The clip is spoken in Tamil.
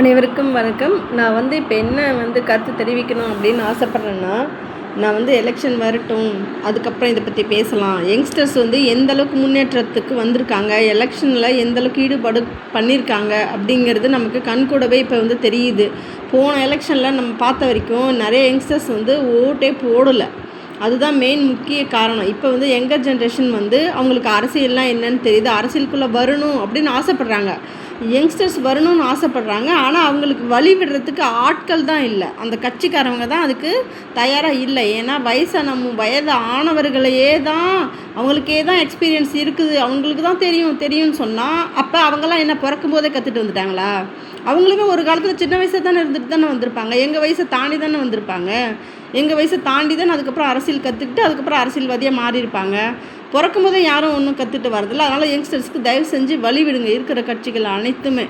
அனைவருக்கும் வணக்கம். நான் இப்போ என்ன கருத்து தெரிவிக்கணும் அப்படின்னு ஆசைப்பட்றேன்னா, நான் எலெக்ஷன் வரட்டும், அதுக்கப்புறம் இதை பற்றி பேசலாம். யங்ஸ்டர்ஸ் எந்த அளவுக்கு முன்னேற்றத்துக்கு வந்திருக்காங்க, எலெக்ஷனில் எந்த அளவுக்கு ஈடுபாடு பண்ணியிருக்காங்க அப்படிங்கிறது நமக்கு கண்கூடவே இப்போ தெரியுது. போன எலெக்ஷனில் நம்ம பார்த்த வரைக்கும் நிறைய யங்ஸ்டர்ஸ் ஓட்டே போடலை. அதுதான் மெயின் முக்கிய காரணம். இப்போ யங்கர் ஜென்ரேஷன் அவங்களுக்கு அரசியல்லாம் என்னன்னு தெரியுது, அரசியலுக்குள்ளே வரணும் அப்படின்னு ஆசைப்பட்றாங்க. யங்ஸ்டர்ஸ் வரணும்னு ஆசைப்பட்றாங்க. ஆனால் அவங்களுக்கு வழி விடுறதுக்கு ஆட்கள் தான் இல்லை. அந்த கட்சிக்காரவங்க தான் அதுக்கு தயாராக இல்லை. ஏன்னா வயது ஆனவர்களையே தான் அவங்களுக்கே தான் எக்ஸ்பீரியன்ஸ் இருக்குது, அவங்களுக்கு தான் தெரியும்னு சொன்னால், அப்போ அவங்கெல்லாம் என்ன பிறக்கும் போதே கற்றுட்டு வந்துட்டாங்களா? அவங்களுமே ஒரு காலத்தில் சின்ன வயசில் தானே இருந்துட்டு தானே வந்திருப்பாங்க. எங்கள் வயசை தாண்டி தானே வந்திருப்பாங்க. எங்கள் வயசை தாண்டி தானே அதுக்கப்புறம் அரசியல் கற்றுக்கிட்டு அதுக்கப்புறம் அரசியல்வாதியாக மாறியிருப்பாங்க. பிறக்கும் போதே யாரும் ஒன்றும் கற்றுட்டு வரதில்லை. அதனால் யங்ஸ்டர்ஸ்க்கு தயவு செஞ்சு வழி விடுங்க, இருக்கிற கட்சிகள் அனைத்துமே.